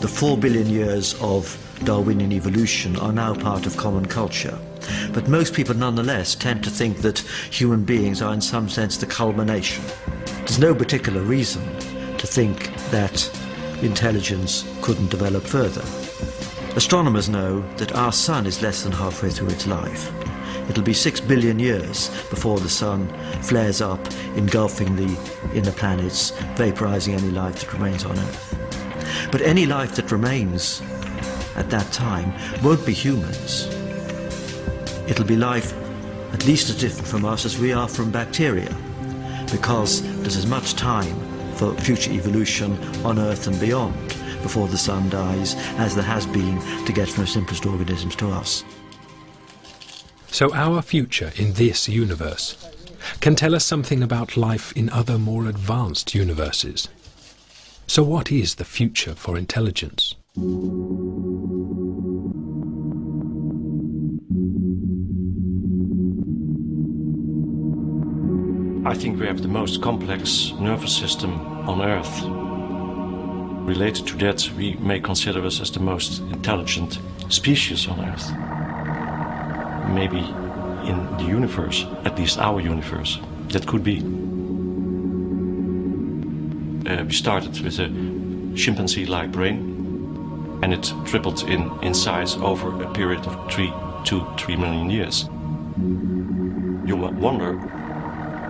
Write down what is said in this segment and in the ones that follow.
The 4 billion years of Darwinian evolution are now part of common culture. But most people nonetheless tend to think that human beings are in some sense the culmination. There's no particular reason to think that intelligence couldn't develop further. Astronomers know that our sun is less than halfway through its life. It'll be 6 billion years before the sun flares up, engulfing the inner planets, vaporizing any life that remains on Earth. But any life that remains at that time won't be humans. It'll be life at least as different from us as we are from bacteria, because there's as much time for future evolution on Earth and beyond before the sun dies as there has been to get from the simplest organisms to us. So our future in this universe can tell us something about life in other more advanced universes. So what is the future for intelligence? I think we have the most complex nervous system on Earth. Related to that, we may consider us as the most intelligent species on Earth. Maybe in the universe, at least our universe, that could be. We started with a chimpanzee-like brain, and it tripled in size over a period of 3 to 3 million years. You might wonder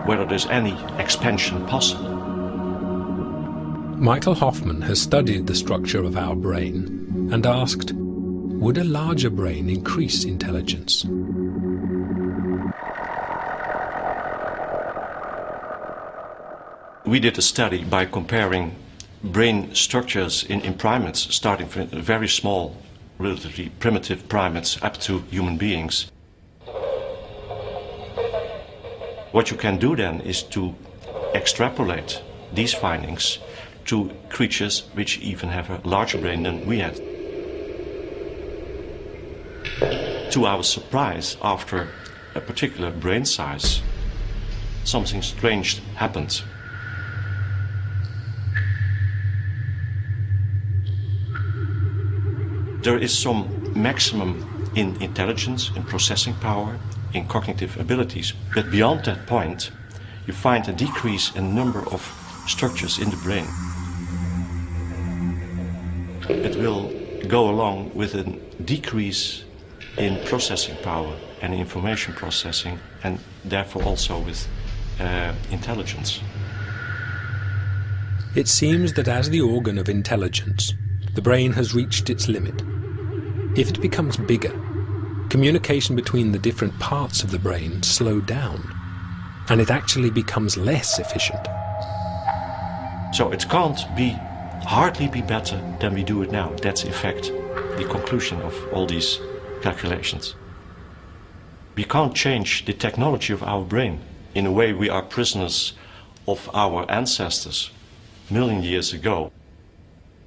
whether there's any expansion possible. Michael Hoffman has studied the structure of our brain and asked, would a larger brain increase intelligence? We did a study by comparing brain structures in primates, starting from very small, relatively primitive primates up to human beings. What you can do then is to extrapolate these findings to creatures which even have a larger brain than we had. To our surprise, after a particular brain size, something strange happened. There is some maximum in intelligence, in processing power, in cognitive abilities, but beyond that point, you find a decrease in the number of structures in the brain. It will go along with a decrease in processing power and information processing, and therefore also with intelligence. It seems that as the organ of intelligence, the brain has reached its limit. If it becomes bigger, communication between the different parts of the brain slow down, and it actually becomes less efficient. So it can't hardly be better than we do it now. That's in fact the conclusion of all these calculations. We can't change the technology of our brain. In a way, we are prisoners of our ancestors million years ago,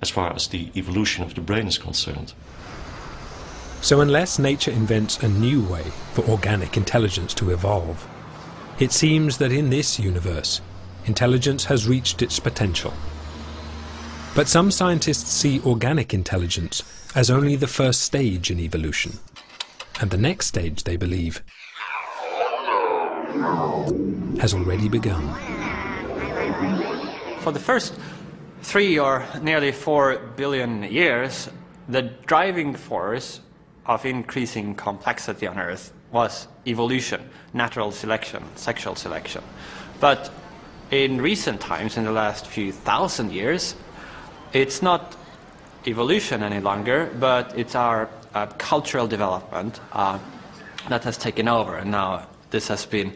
as far as the evolution of the brain is concerned. So unless nature invents a new way for organic intelligence to evolve, it seems that in this universe, intelligence has reached its potential. But some scientists see organic intelligence as only the first stage in evolution. And the next stage, they believe, has already begun. For the first 3 or nearly 4 billion years, the driving force of increasing complexity on Earth was evolution, natural selection, sexual selection. But in recent times, in the last few thousand years, it's not evolution any longer, but it's our cultural development that has taken over, and now this has been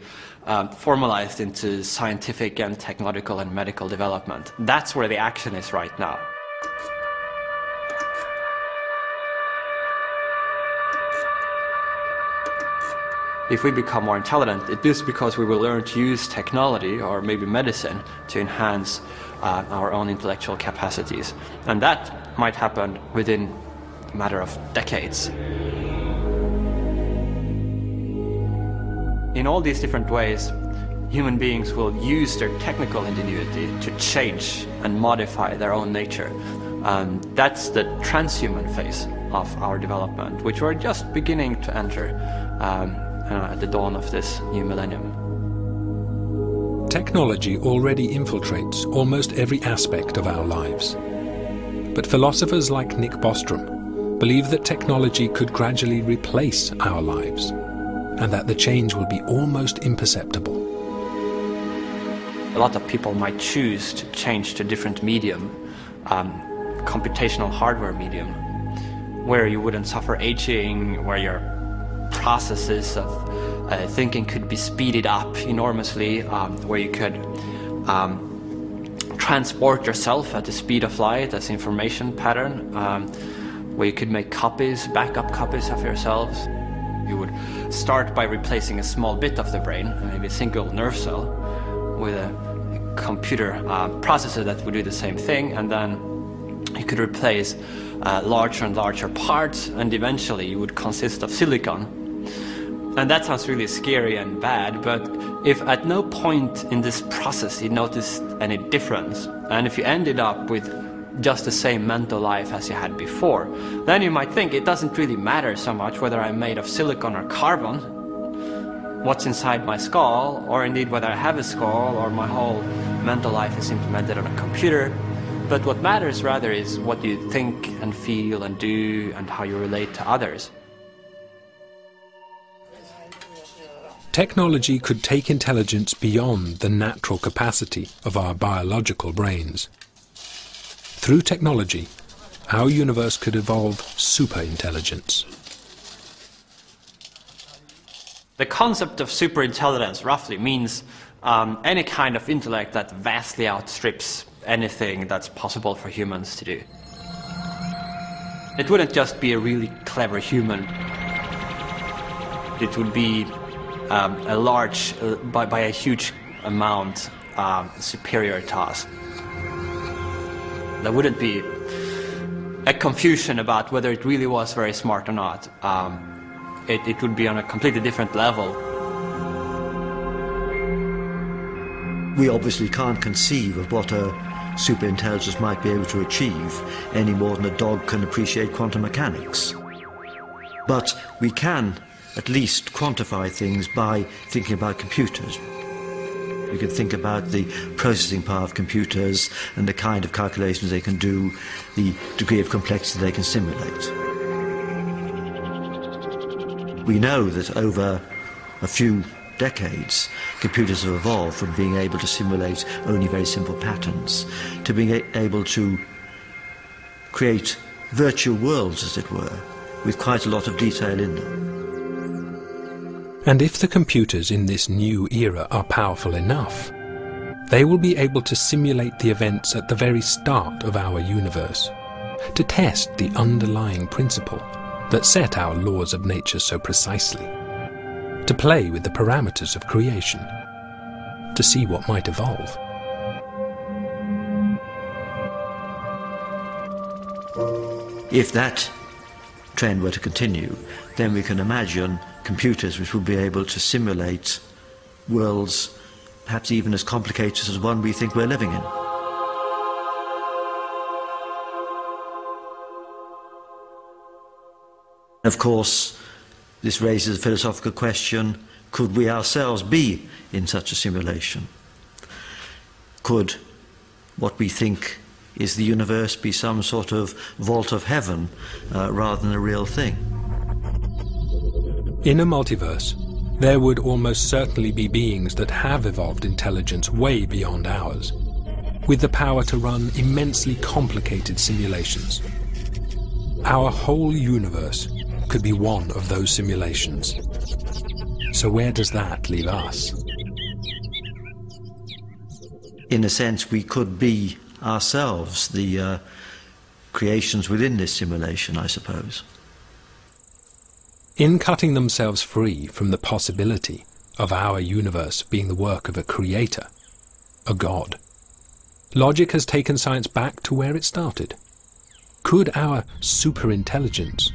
formalized into scientific and technological and medical development. That's where the action is right now. If we become more intelligent, it is because we will learn to use technology or maybe medicine to enhance our own intellectual capacities. And that might happen within a matter of decades. In all these different ways, human beings will use their technical ingenuity to change and modify their own nature. That's the transhuman phase of our development, which we're just beginning to enter at the dawn of this new millennium. Technology already infiltrates almost every aspect of our lives. But philosophers like Nick Bostrom believe that technology could gradually replace our lives, and that the change will be almost imperceptible. A lot of people might choose to change to a different medium, computational hardware medium, where you wouldn't suffer aging, where your processes of thinking could be speeded up enormously, where you could transport yourself at the speed of light as information pattern, where you could make copies, backup copies of yourselves. You would start by replacing a small bit of the brain, maybe a single nerve cell, with a computer processor that would do the same thing, and then you could replace larger and larger parts, and eventually you would consist of silicon. And that sounds really scary and bad, but if at no point in this process you noticed any difference, and if you ended up with just the same mental life as you had before, then you might think it doesn't really matter so much whether I'm made of silicon or carbon, what's inside my skull, or indeed whether I have a skull or my whole mental life is implemented on a computer. But what matters rather is what you think and feel and do and how you relate to others. Technology could take intelligence beyond the natural capacity of our biological brains. Through technology, our universe could evolve superintelligence. The concept of superintelligence roughly means any kind of intellect that vastly outstrips anything that's possible for humans to do. It wouldn't just be a really clever human. It would be a large, by a huge amount, superior to us. There wouldn't be a confusion about whether it really was very smart or not. It would be on a completely different level. We obviously can't conceive of what a superintelligence might be able to achieve any more than a dog can appreciate quantum mechanics. But we can at least quantify things by thinking about computers. We can think about the processing power of computers and the kind of calculations they can do, the degree of complexity they can simulate. We know that over a few decades, computers have evolved from being able to simulate only very simple patterns to being able to create virtual worlds, as it were, with quite a lot of detail in them. And if the computers in this new era are powerful enough, they will be able to simulate the events at the very start of our universe, to test the underlying principle that set our laws of nature so precisely, to play with the parameters of creation, to see what might evolve. If that trend were to continue, then we can imagine computers which will be able to simulate worlds perhaps even as complicated as one we think we're living in. Of course, this raises a philosophical question: could we ourselves be in such a simulation? Could what we think is the universe be some sort of vault of heaven rather than a real thing? In a multiverse, there would almost certainly be beings that have evolved intelligence way beyond ours, with the power to run immensely complicated simulations. Our whole universe could be one of those simulations. So where does that leave us? In a sense, we could be ourselves the creations within this simulation, I suppose. In cutting themselves free from the possibility of our universe being the work of a creator, a god, logic has taken science back to where it started. Could our superintelligence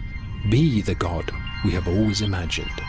be the god we have always imagined?